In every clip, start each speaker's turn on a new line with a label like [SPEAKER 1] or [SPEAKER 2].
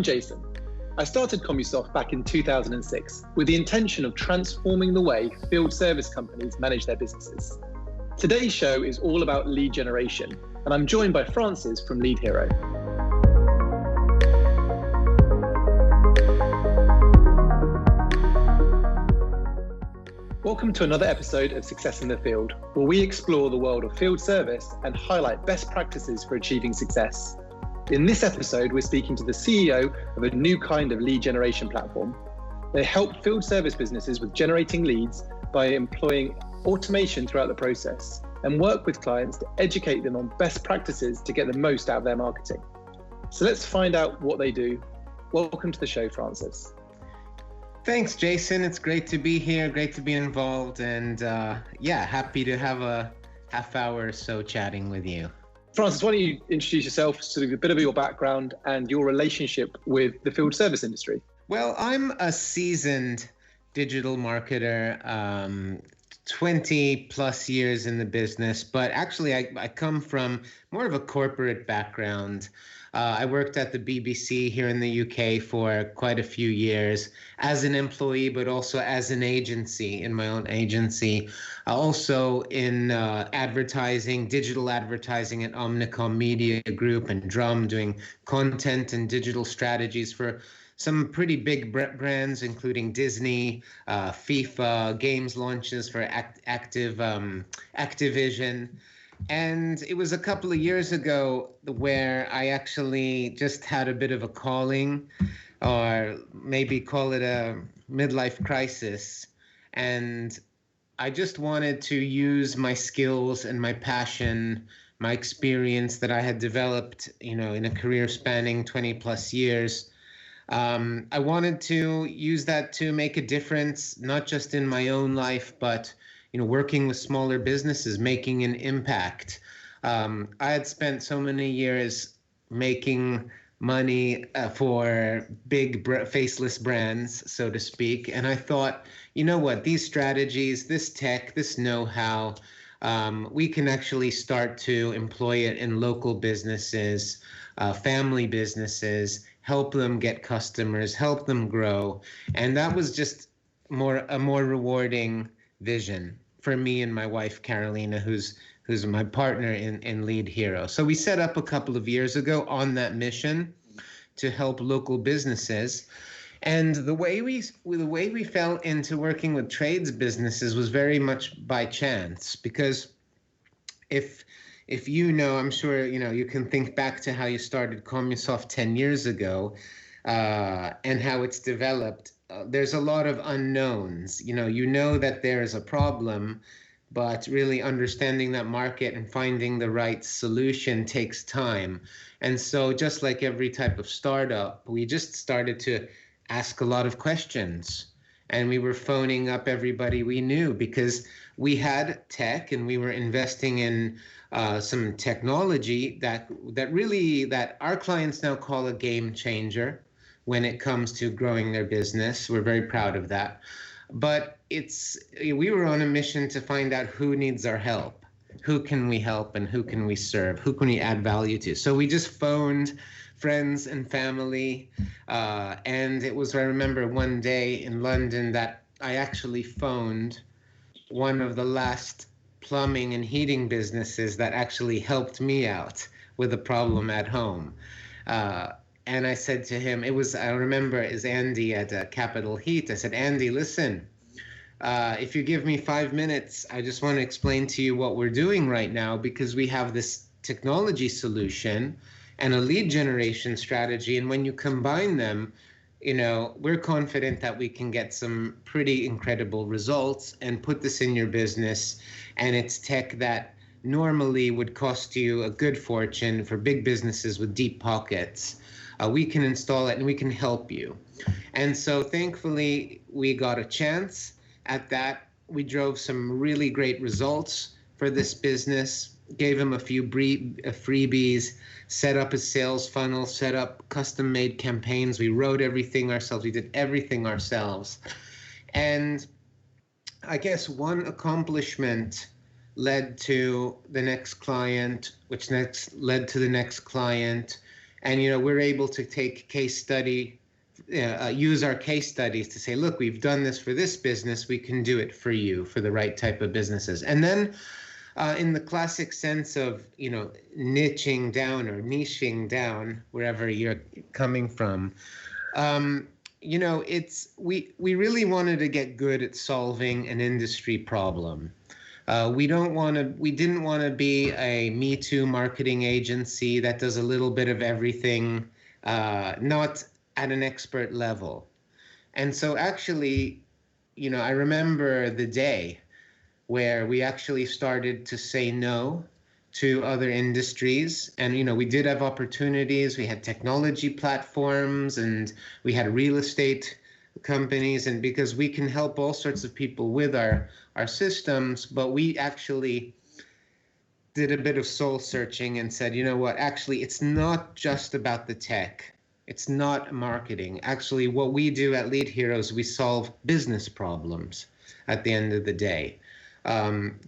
[SPEAKER 1] I'm Jason. I started Commusoft back in 2006 with the intention of transforming the way field service companies manage their businesses. Today's show is all about lead generation, and I'm joined by Francis from Lead Hero. Welcome to another episode of Success in the Field, where we explore the world of field service and highlight best practices for achieving success. In this episode, we're speaking to the CEO of a new kind of lead generation platform. They help field service businesses with generating leads by employing automation throughout the process and work with clients to educate them on best practices to get the most out of their marketing. So let's find out what they do. Welcome to the show, Francis.
[SPEAKER 2] Thanks, Jason. It's great to be here, great to be involved, and happy to have a half hour or so chatting with you.
[SPEAKER 1] Francis, why don't you introduce yourself, sort of a bit of your background and your relationship with the field service industry?
[SPEAKER 2] Well, I'm a seasoned digital marketer, 20 plus years in the business, but actually I come from more of a corporate background. I worked at the BBC here in the UK for quite a few years as an employee, but also as an agency, in my own agency. Also in advertising, digital advertising at Omnicom Media Group and Drum, doing content and digital strategies for some pretty big brands, including Disney, FIFA, games launches for Activision. And it was a couple of years ago where I actually just had a bit of a calling, or maybe call it a midlife crisis. And I just wanted to use my skills and my passion, my experience that I had developed, in a career spanning 20 plus years. I wanted to use that to make a difference, not just in my own life, but working with smaller businesses, making an impact. I had spent so many years making money for big faceless brands, so to speak. And I thought, these strategies, this tech, this know-how, we can actually start to employ it in local businesses, family businesses, help them get customers, help them grow. And that was just a more rewarding vision for me and my wife, Carolina, who's my partner in Lead Hero. So we set up a couple of years ago on that mission to help local businesses. And the way we fell into working with trades businesses was very much by chance, because if I'm sure you can think back to how you started Commusoft 10 years ago and how it's developed. There's a lot of unknowns. That there is a problem, but really understanding that market and finding the right solution takes time. And so just like every type of startup, we just started to ask a lot of questions, and we were phoning up everybody we knew because we had tech and we were investing in some technology that our clients now call a game changer when it comes to growing their business. We're very proud of that. But we were on a mission to find out who needs our help, who can we help, and who can we serve, who can we add value to. So we just phoned friends and family. And it was, I remember one day in London that I actually phoned one of the last plumbing and heating businesses that actually helped me out with a problem at home. And I said to him, I remember is Andy at Capital Heat. I said, Andy, listen, if you give me 5 minutes, I just want to explain to you what we're doing right now, because we have this technology solution and a lead generation strategy. And when you combine them, we're confident that we can get some pretty incredible results and put this in your business. And it's tech that normally would cost you a good fortune for big businesses with deep pockets. We can install it and we can help you. And so thankfully, we got a chance at that. We drove some really great results for this business, gave them a few freebies, set up a sales funnel, set up custom-made campaigns. We wrote everything ourselves. We did everything ourselves. And I guess one accomplishment led to the next client, which next led to the next client. And, we're able to take use our case studies to say, look, we've done this for this business, we can do it for you, for the right type of businesses. And then in the classic sense of, niching down or niching down, wherever you're coming from, we really wanted to get good at solving an industry problem. We didn't want to be a Me Too marketing agency that does a little bit of everything, not at an expert level. And so actually, I remember the day where we actually started to say no to other industries. And, we did have opportunities. We had technology platforms and we had real estate companies, and because we can help all sorts of people with our systems, but we actually did a bit of soul searching and said, what, actually, it's not just about the tech. It's not marketing. Actually, what we do at Lead Heroes, we solve business problems at the end of the day.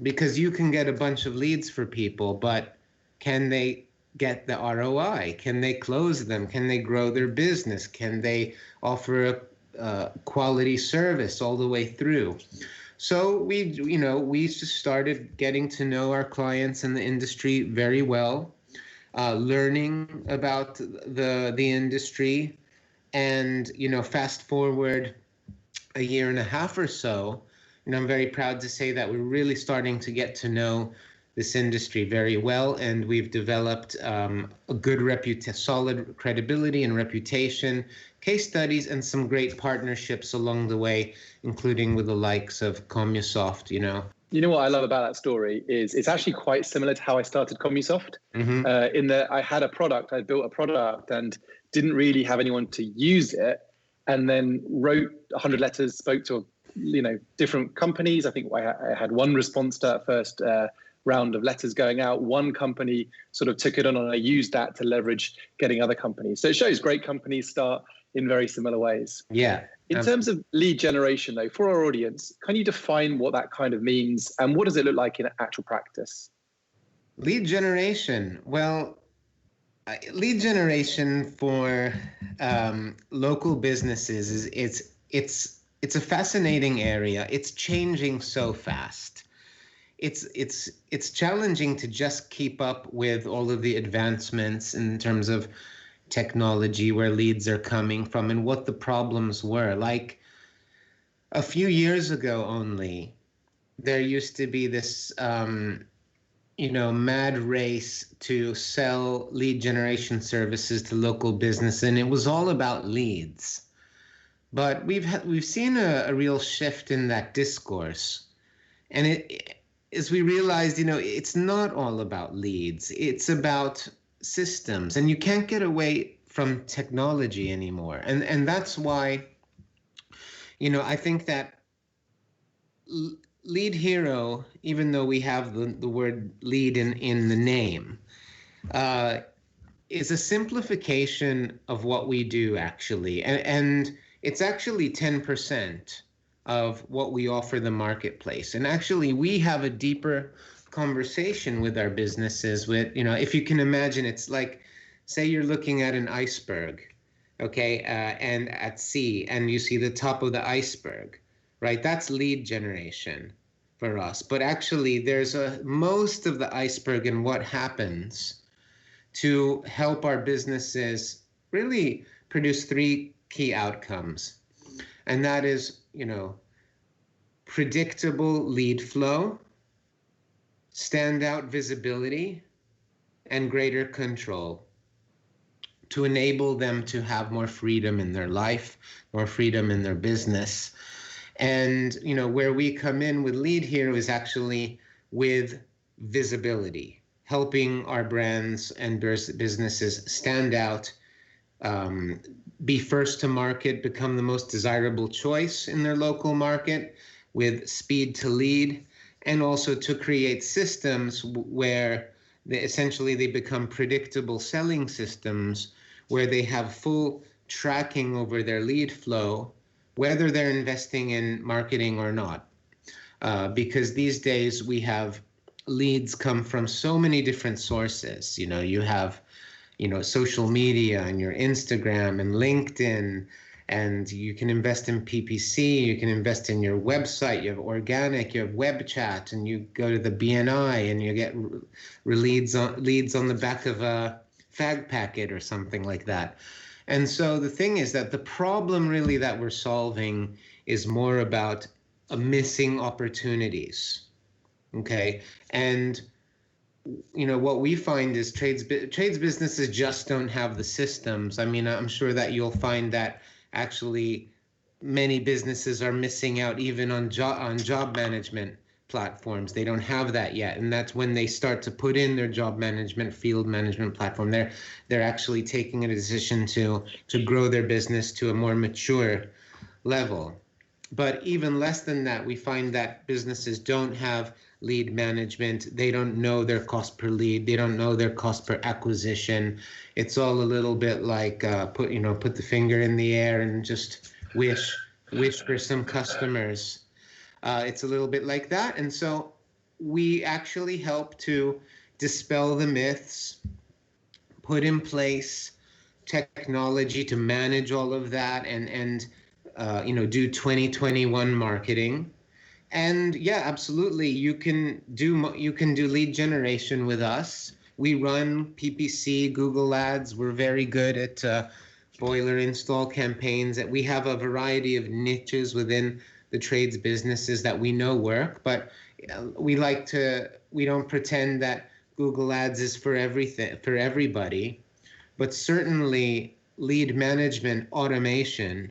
[SPEAKER 2] Because you can get a bunch of leads for people, but can they get the ROI? Can they close them? Can they grow their business? Can they offer a quality service all the way through? So we just started getting to know our clients in the industry very well. Learning about the industry, and fast forward a year and a half or so, I'm very proud to say that we're really starting to get to know this industry very well, and we've developed a good solid credibility and reputation, case studies, and some great partnerships along the way, including with the likes of Commusoft.
[SPEAKER 1] You know what I love about that story is it's actually quite similar to how I started Commusoft. In that I had I built a product and didn't really have anyone to use it, and then wrote 100 letters, spoke to different companies. I think I had one response to that first round of letters going out. One company sort of took it on, and I used that to leverage getting other companies. So it shows great companies start in very similar ways.
[SPEAKER 2] Yeah.
[SPEAKER 1] In terms of lead generation, though, for our audience, can you define what that kind of means, and what does it look like in actual practice?
[SPEAKER 2] Lead generation. Well, lead generation for local businesses it's a fascinating area. It's changing so fast. It's challenging to just keep up with all of the advancements in terms of technology, where leads are coming from and what the problems were. Like a few years ago only, there used to be this mad race to sell lead generation services to local business, and it was all about leads. But we've seen a real shift in that discourse, and as we realized, it's not all about leads. It's about systems, and you can't get away from technology anymore. And that's why, I think that Lead Hero, even though we have the word lead in the name, is a simplification of what we do, actually. And it's actually 10% of what we offer the marketplace. And actually, we have a deeper conversation with our businesses with, if you can imagine, it's like, say you're looking at an iceberg, okay, and at sea, and you see the top of the iceberg, right? That's lead generation for us. But actually, there's most of the iceberg and what happens to help our businesses really produce three key outcomes. And that is, predictable lead flow, standout visibility, and greater control, to enable them to have more freedom in their life, more freedom in their business. And, where we come in with Lead Hero is actually with visibility, helping our brands and businesses stand out, be first to market, become the most desirable choice in their local market, with speed to lead, and also to create systems where they become predictable selling systems, where they have full tracking over their lead flow, whether they're investing in marketing or not. Because these days we have leads come from so many different sources. You have social media and your Instagram and LinkedIn, and you can invest in PPC, you can invest in your website, you have organic, you have web chat, and you go to the BNI and you get leads on the back of a fag packet or something like that. And so the thing is that the problem really that we're solving is more about missing opportunities. Okay. And what we find is trades businesses just don't have the systems. I mean, I'm sure that you'll find that actually many businesses are missing out even on job management platforms. They don't have that yet, and that's when they start to put in their job management, field management platform. They're actually taking a decision to grow their business to a more mature level. But even less than that, we find that businesses don't have lead management. They don't know their cost per lead. They don't know their cost per acquisition. It's all a little bit like put the finger in the air and just wish for some customers. It's a little bit like that. And so we actually help to dispel the myths, put in place technology to manage all of that, and do 2021 marketing. And yeah, absolutely, you can do lead generation with us. We run PPC, Google Ads. We're very good at boiler install campaigns. That we have a variety of niches within the trades businesses that we know work, but we don't pretend that Google Ads is for everybody, but certainly lead management, automation,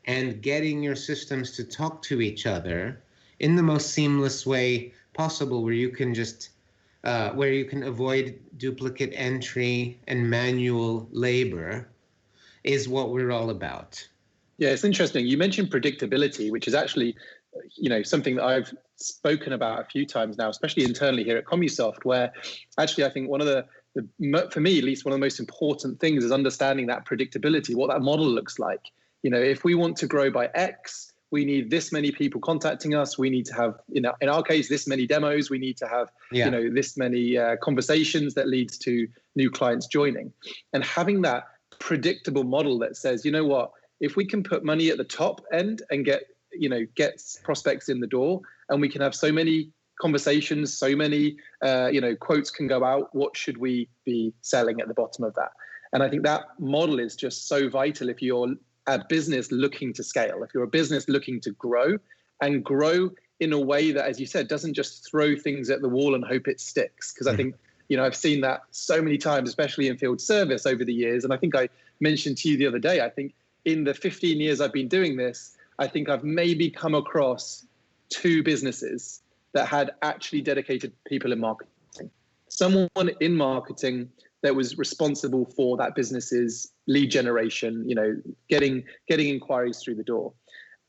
[SPEAKER 2] and getting your systems to talk to each other in the most seamless way possible, where you can avoid duplicate entry and manual labor, is what we're all about.
[SPEAKER 1] Yeah, it's interesting. You mentioned predictability, which is actually, something that I've spoken about a few times now, especially internally here at Commusoft, where actually I think one of the for me at least, one of the most important things is understanding that predictability, what that model looks like. If we want to grow by X, we need this many people contacting us. We need to have, in our case, this many demos. We need to have, this many conversations that leads to new clients joining. And having that predictable model that says, you know what, if we can put money at the top end and get prospects in the door, and we can have so many conversations, so many, quotes can go out, what should we be selling at the bottom of that? And I think that model is just so vital if you're a business looking to scale, if you're a business looking to grow, and grow in a way that, as you said, doesn't just throw things at the wall and hope it sticks. Because I think, I've seen that so many times, especially in field service over the years. And I think I mentioned to you the other day, I think in the 15 years I've been doing this, I think I've maybe come across 2 businesses that had actually dedicated people in marketing. Someone in marketing that was responsible for that business's lead generation, getting inquiries through the door.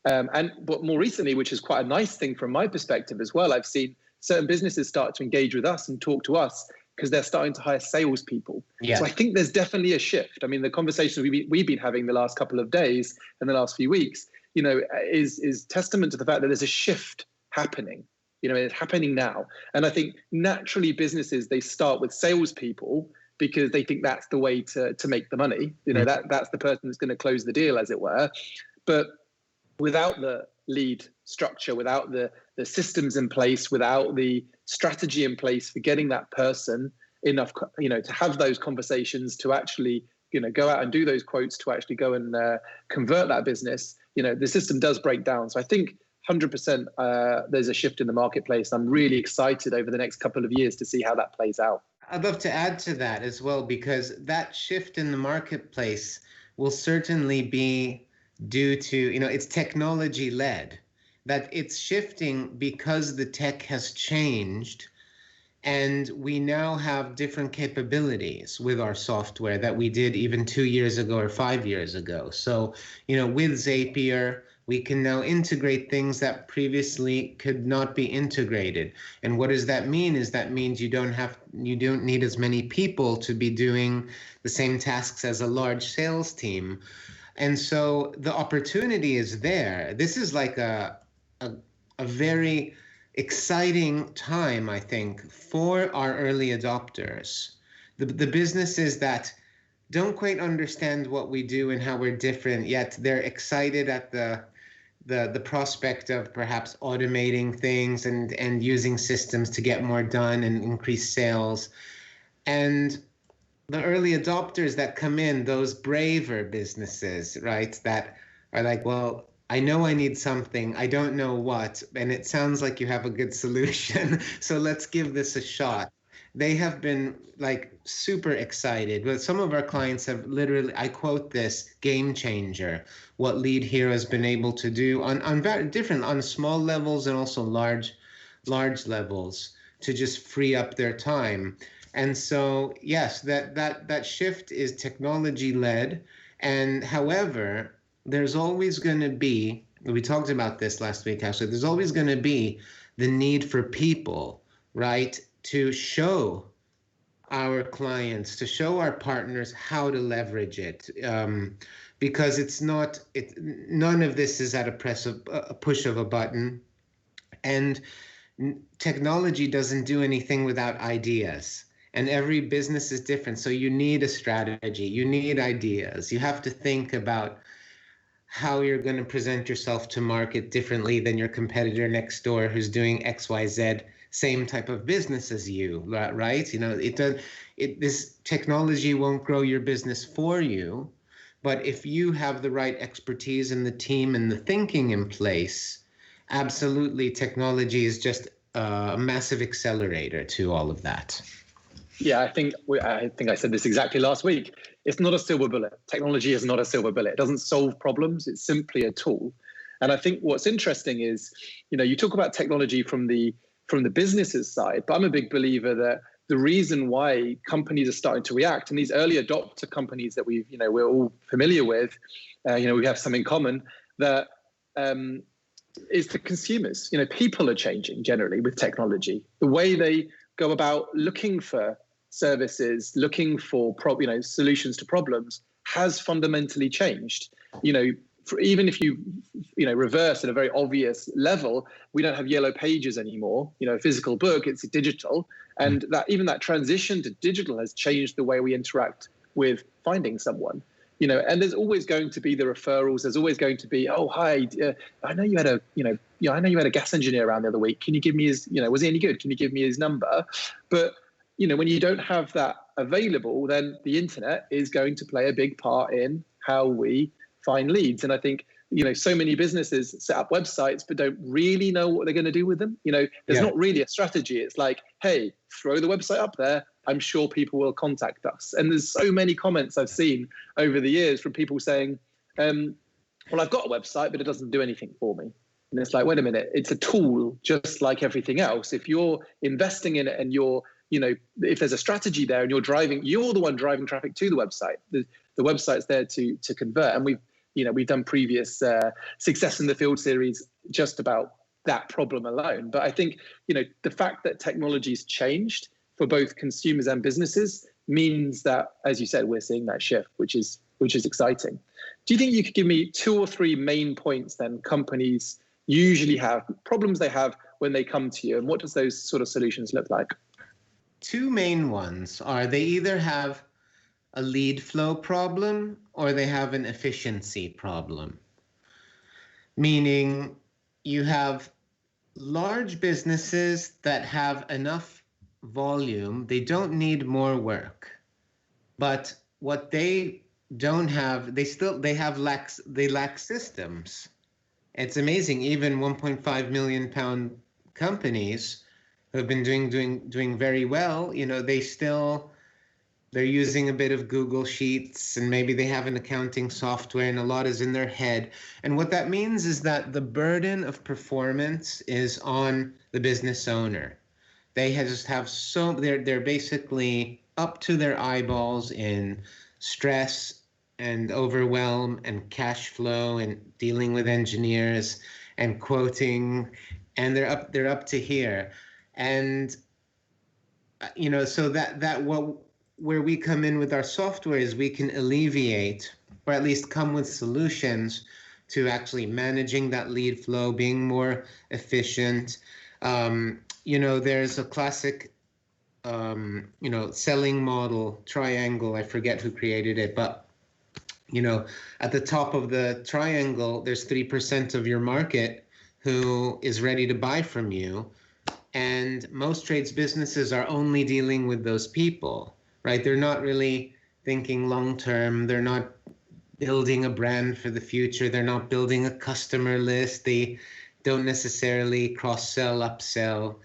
[SPEAKER 1] But more recently, which is quite a nice thing from my perspective as well, I've seen certain businesses start to engage with us and talk to us because they're starting to hire salespeople. Yeah. So I think there's definitely a shift. I mean, the conversations we've been having the last couple of days and the last few weeks, is testament to the fact that there's a shift happening. It's happening now. And I think naturally businesses, they start with salespeople because they think that's the way to make the money. That's the person that's going to close the deal, as it were. But without the lead structure, without the systems in place, without the strategy in place for getting that person enough, to have those conversations, to actually, go out and do those quotes, to actually go and convert that business, the system does break down. So I think 100% there's a shift in the marketplace. I'm really excited over the next couple of years to see how that plays out.
[SPEAKER 2] I'd love to add to that as well, because that shift in the marketplace will certainly be due to, it's technology led, that it's shifting because the tech has changed, and we now have different capabilities with our software that we did even 2 years ago or 5 years ago. So, with Zapier, we can now integrate things that previously could not be integrated. And what does that mean? That means you don't need as many people to be doing the same tasks as a large sales team. And so the opportunity is there. This is like a very exciting time, I think, for our early adopters. The businesses that don't quite understand what we do and how we're different, yet they're excited at the prospect of perhaps automating things and using systems to get more done and increase sales. And the early adopters that come in, those braver businesses, right, that are like, well, I know I need something, I don't know what, and it sounds like you have a good solution, so let's give this a shot. They have been like super excited. But some of our clients have literally, I quote this, game changer, what Lead Hero has been able to do on very different, on small levels and also large levels, to just free up their time. And so, yes, that shift is technology led. And however, there's always going to be, we talked about this last week, actually, there's always going to be the need for people, right, to show our clients, to show our partners how to leverage it. Because none of this is at a push of a button. And technology doesn't do anything without ideas. And every business is different. So you need a strategy, you need ideas. You have to think about how you're going to present yourself to market differently than your competitor next door who's doing XYZ, same type of business as you, right? You know, this technology won't grow your business for you, but if you have the right expertise and the team and the thinking in place, absolutely, technology is just a massive accelerator to all of that.
[SPEAKER 1] Yeah, I think I said this exactly last week. It's not a silver bullet. Technology is not a silver bullet. It doesn't solve problems. It's simply a tool. And I think what's interesting is, you know, you talk about technology from the business's side, but I'm a big believer that the reason why companies are starting to react, and these early adopter companies that we're all familiar with, we have some in common, that is the consumers. You know, people are changing generally with technology. The way they go about looking for services, looking for solutions to problems has fundamentally changed. You know, even if you reverse at a very obvious level, we don't have yellow pages anymore. You know, a physical book, it's digital, and that transition to digital has changed the way we interact with finding someone. You know, and there's always going to be the referrals. There's always going to be, oh, hi, I know you had a gas engineer around the other week. Can you give me his, was he any good? Can you give me his number? But, when you don't have that available, then the internet is going to play a big part in how we find leads. And I think, so many businesses set up websites, but don't really know what they're going to do with them. There's not really a strategy. It's like, hey, throw the website up there. I'm sure people will contact us. And there's so many comments I've seen over the years from people saying, well, I've got a website, but it doesn't do anything for me. And it's like, wait a minute, it's a tool just like everything else. If you're investing in it and you're, if there's a strategy there and you're the one driving traffic to the website. The website's there to convert. And we've done previous Success in the Field series just about that problem alone. But I think, the fact that technology's changed for both consumers and businesses means that, as you said, we're seeing that shift, which is exciting. Do you think you could give me 2 or 3 main points then companies usually have, problems they have when they come to you, and what does those sort of solutions look like?
[SPEAKER 2] 2 main ones are they either have a lead flow problem or they have an efficiency problem. Meaning you have large businesses that have enough volume, they don't need more work. But what they don't have, they lack systems. It's amazing, even 1.5 million pound companies who have been doing very well, they're using a bit of Google Sheets, and maybe they have an accounting software, and a lot is in their head. And what that means is that the burden of performance is on the business owner. They just have they're basically up to their eyeballs in stress and overwhelm and cash flow and dealing with engineers and quoting, and they're up to here. And so where we come in with our software is we can alleviate, or at least come with solutions to actually managing that lead flow, being more efficient. There's a classic selling model triangle. I forget who created it, but at the top of the triangle, there's 3% of your market who is ready to buy from you. And most trades businesses are only dealing with those people, right? They're not really thinking long term. They're not building a brand for the future. They're not building a customer list. They don't necessarily cross-sell, upsell.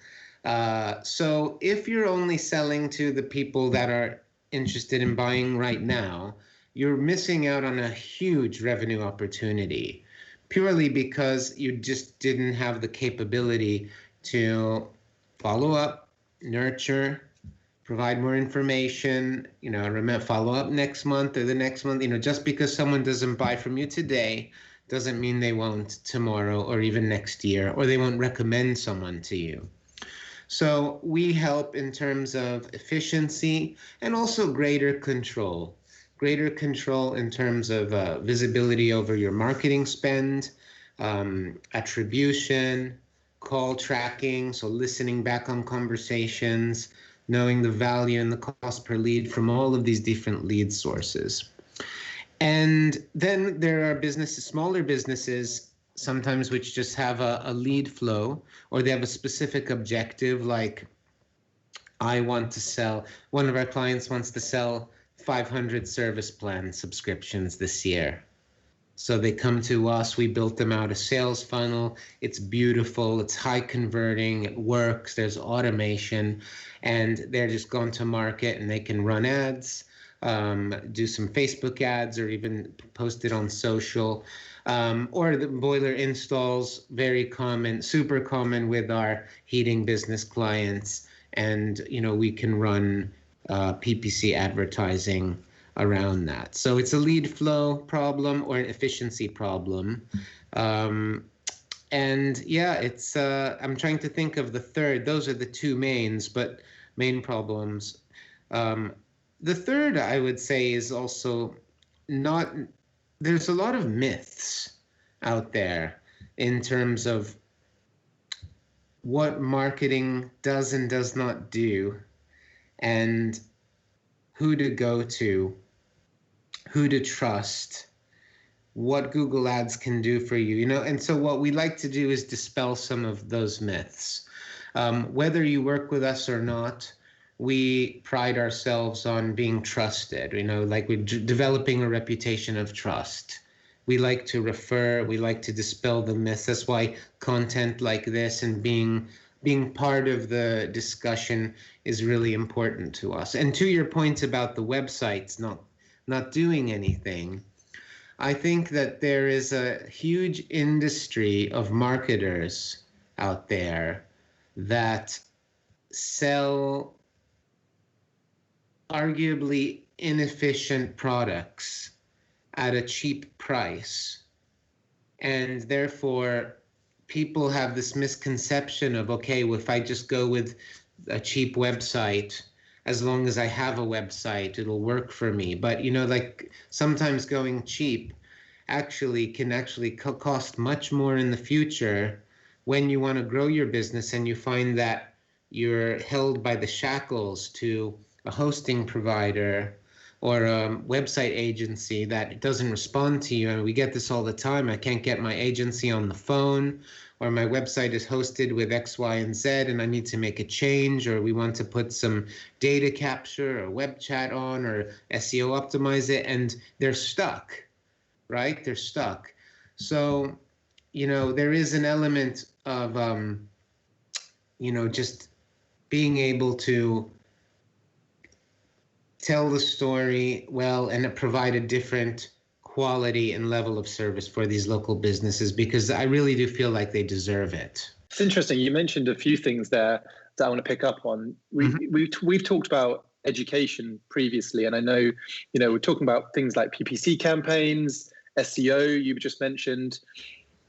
[SPEAKER 2] So if you're only selling to the people that are interested in buying right now, you're missing out on a huge revenue opportunity purely because you just didn't have the capability to follow up, nurture, provide more information, follow up next month or the next month. Just because someone doesn't buy from you today doesn't mean they won't tomorrow or even next year, or they won't recommend someone to you. So we help in terms of efficiency and also greater control in terms of visibility over your marketing spend, attribution, call tracking, so listening back on conversations, knowing the value and the cost per lead from all of these different lead sources. And then there are smaller businesses, sometimes which just have a lead flow, or they have a specific objective, like one of our clients wants to sell 500 service plan subscriptions this year. So they come to us, we built them out a sales funnel. It's beautiful, it's high converting, it works, there's automation, and they're just going to market and they can run ads, do some Facebook ads, or even post it on social, or the boiler installs, very common, super common with our heating business clients. And, we can run PPC advertising around that. So it's a lead flow problem or an efficiency problem. And yeah, it's I'm trying to think of the third. Those are the two main problems. The third, I would say, is also there's a lot of myths out there in terms of what marketing does and does not do, and who to go to, who to trust, what Google Ads can do for you, And so what we like to do is dispel some of those myths. Whether you work with us or not, we pride ourselves on being trusted, like we're developing a reputation of trust. We like to refer, we like to dispel the myths. That's why content like this and being part of the discussion is really important to us. And to your point about the websites not doing anything, I think that there is a huge industry of marketers out there that sell arguably inefficient products at a cheap price. And therefore, people have this misconception of, okay, well, if I just go with a cheap website, as long as I have a website, it'll work for me. But, like sometimes going cheap can cost much more in the future when you want to grow your business and you find that you're held by the shackles to a hosting provider or a website agency that doesn't respond to you. And we get this all the time. I can't get my agency on the phone, or my website is hosted with X, Y, and Z, and I need to make a change, or we want to put some data capture or web chat on or SEO optimize it, and they're stuck, right? They're stuck. So, there is an element of, just being able to tell the story well and provide a different quality and level of service for these local businesses, because I really do feel like they deserve it.
[SPEAKER 1] It's interesting. You mentioned a few things there that I want to pick up on. We've talked about education previously, and I know, we're talking about things like PPC campaigns, SEO, you just mentioned.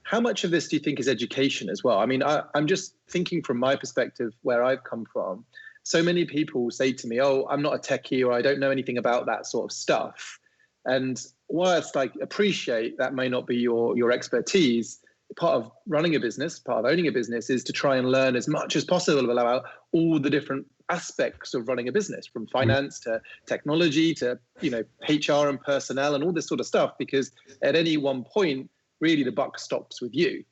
[SPEAKER 1] How much of this do you think is education as well? I mean, I'm just thinking from my perspective, where I've come from. So many people say to me, oh, I'm not a techie, or I don't know anything about that sort of stuff. And whilst I appreciate that may not be your expertise, part of running a business, part of owning a business, is to try and learn as much as possible about all the different aspects of running a business, from finance to technology to, HR and personnel and all this sort of stuff, because at any one point, really the buck stops with you.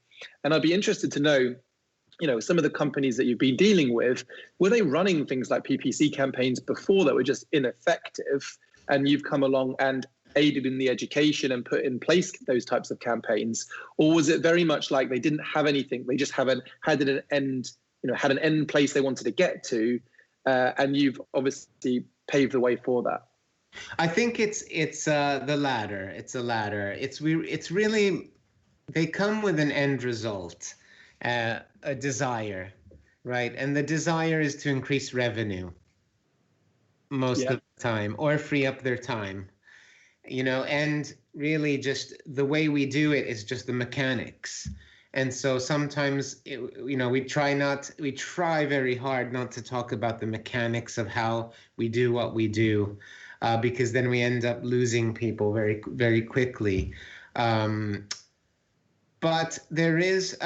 [SPEAKER 1] And I'd be interested to know, some of the companies that you've been dealing with, were they running things like PPC campaigns before that were just ineffective, and you've come along and aided in the education and put in place those types of campaigns? Or was it very much like they didn't have anything, they just had an end place they wanted to get to, and you've obviously paved the way for that?
[SPEAKER 2] I think it's the latter. It's the latter. It's really, they come with an end result, a desire, right? And the desire is to increase revenue most of the time, or free up their time, and really just the way we do it is just the mechanics. And so sometimes, we try very hard not to talk about the mechanics of how we do what we do, because then we end up losing people very, very quickly. But there is,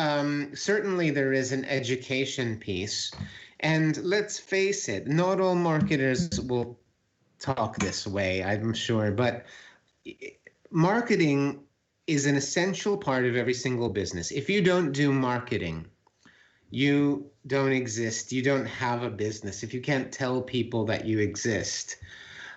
[SPEAKER 2] certainly there is an education piece. And let's face it, not all marketers will talk this way, I'm sure, but marketing is an essential part of every single business. If you don't do marketing, you don't exist. You don't have a business if you can't tell people that you exist.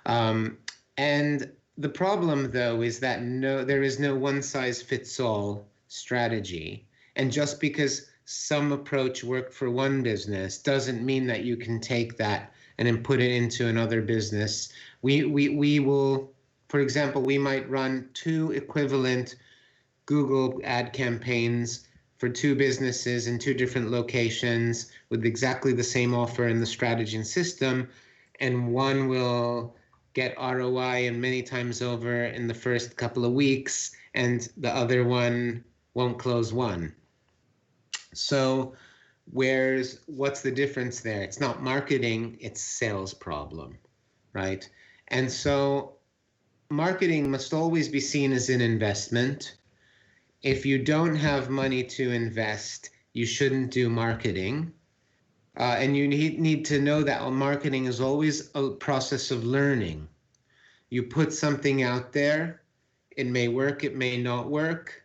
[SPEAKER 2] And the problem, though, is that there is no one-size-fits-all strategy. And just because some approach worked for one business doesn't mean that you can take that and then put it into another business. We will, for example, we might run 2 equivalent Google ad campaigns for 2 businesses in 2 different locations with exactly the same offer and the strategy and system, and one will get ROI and many times over in the first couple of weeks, and the other one won't close one. So what's the difference there? It's not marketing, it's sales problem, right? And so marketing must always be seen as an investment. If you don't have money to invest, you shouldn't do marketing. And you need to know that marketing is always a process of learning. You put something out there, it may work, it may not work.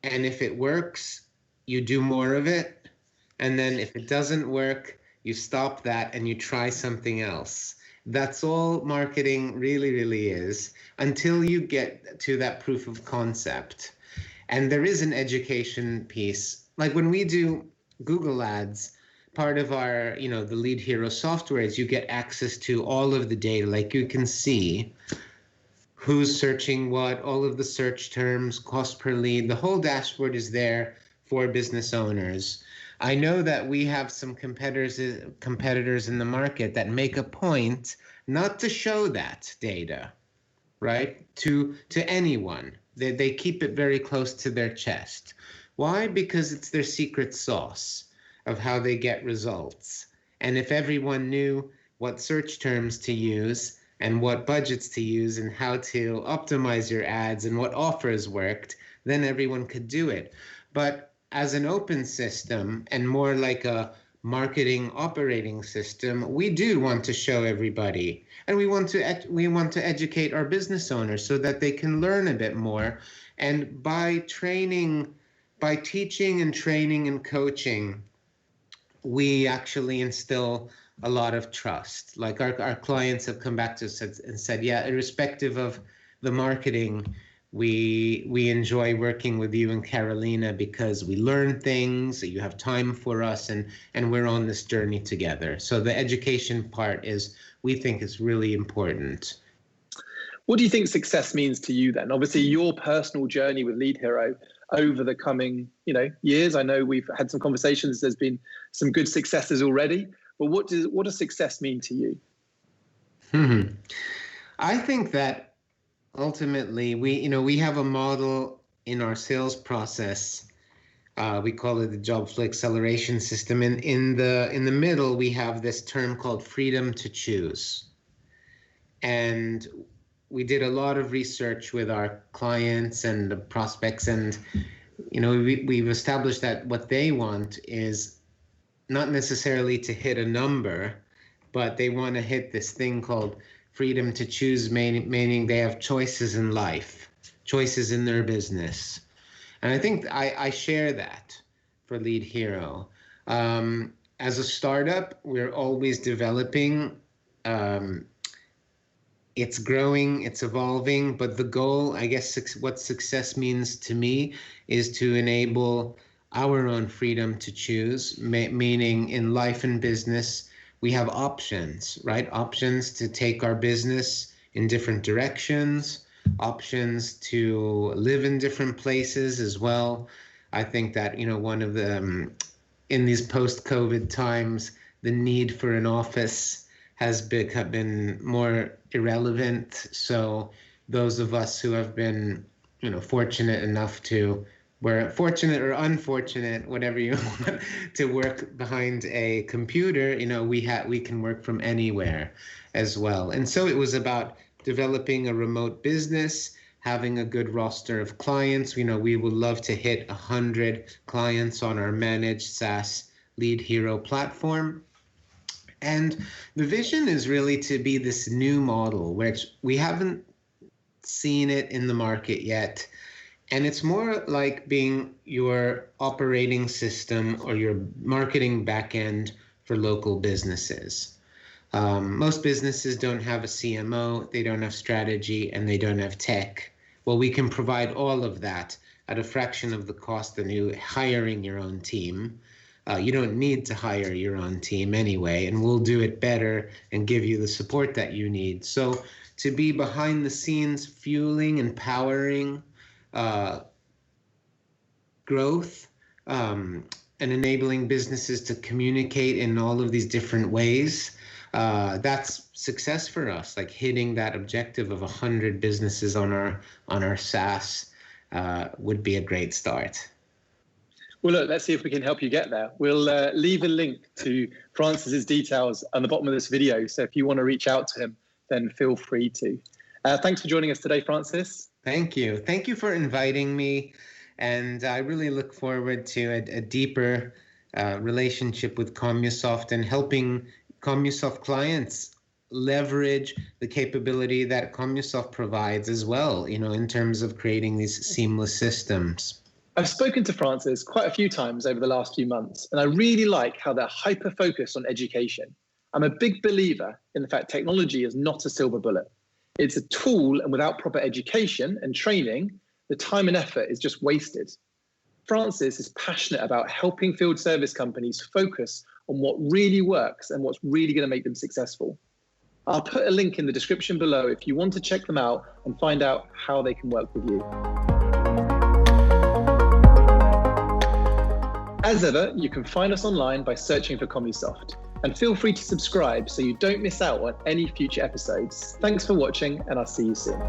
[SPEAKER 2] And if it works, you do more of it. And then if it doesn't work, you stop that and you try something else. That's all marketing really, really is, until you get to that proof of concept. And there is an education piece. Like when we do Google ads, part of our, the Lead Hero software is you get access to all of the data. Like you can see who's searching what, all of the search terms, cost per lead. The whole dashboard is there for business owners. I know that we have some competitors in the market that make a point not to show that data, right, to anyone. They keep it very close to their chest. Why? Because it's their secret sauce of how they get results. And if everyone knew what search terms to use and what budgets to use and how to optimize your ads and what offers worked, then everyone could do it. But as an open system and more like a marketing operating system, we do want to show everybody, and we want to educate our business owners so that they can learn a bit more. And by teaching and training and coaching, we actually instill a lot of trust. Like our clients have come back to us and said, yeah, irrespective of the marketing, we enjoy working with you and Carolina because we learn things, you have time for us, and we're on this journey together. So the education part we think is really important.
[SPEAKER 1] What do you think success means to you then? Obviously, your personal journey with Lead Hero over the coming, years. I know we've had some conversations. There's been some good successes already. But what does success mean to you?
[SPEAKER 2] I think that ultimately we have a model in our sales process. We call it the job flow acceleration system. And in the middle, we have this term called freedom to choose. And we did a lot of research with our clients and the prospects, and we've established that what they want is not necessarily to hit a number, but they want to hit this thing called freedom to choose, meaning they have choices in life, choices in their business. And I think I share that for Lead Hero. As a startup, we're always developing. It's growing, it's evolving, but the goal, I guess, what success means to me is to enable our own freedom to choose, meaning in life and business, we have options, right? Options to take our business in different directions, options to live in different places as well. I think that, one of the, in these post-COVID times, the need for an office has been more irrelevant. So those of us who have been, fortunate enough to, we're fortunate or unfortunate, whatever you want, to work behind a computer, we can work from anywhere as well. And so it was about developing a remote business, having a good roster of clients. We would love to hit 100 clients on our managed SaaS Lead Hero platform. And the vision is really to be this new model, which we haven't seen it in the market yet. And it's more like being your operating system or your marketing backend for local businesses. Most businesses don't have a CMO, they don't have strategy, and they don't have tech. Well, we can provide all of that at a fraction of the cost than you hiring your own team. You don't need to hire your own team anyway, and we'll do it better and give you the support that you need. So to be behind the scenes, fueling and powering growth and enabling businesses to communicate in all of these different ways, that's success for us. Like hitting that objective of 100 businesses on our SaaS would be a great start.
[SPEAKER 1] Well, look, let's see if we can help you get there. We'll leave a link to Francis's details on the bottom of this video. So if you want to reach out to him, then feel free to. Thanks for joining us today, Francis.
[SPEAKER 2] Thank you. Thank you for inviting me. And I really look forward to a deeper relationship with Commusoft and helping Commusoft clients leverage the capability that Commusoft provides as well, in terms of creating these seamless systems.
[SPEAKER 1] I've spoken to Francis quite a few times over the last few months, and I really like how they're hyper-focused on education. I'm a big believer in the fact technology is not a silver bullet. It's a tool, and without proper education and training, the time and effort is just wasted. Francis is passionate about helping field service companies focus on what really works and what's really going to make them successful. I'll put a link in the description below if you want to check them out and find out how they can work with you. As ever, you can find us online by searching for Commusoft, and feel free to subscribe so you don't miss out on any future episodes. Thanks for watching, and I'll see you soon.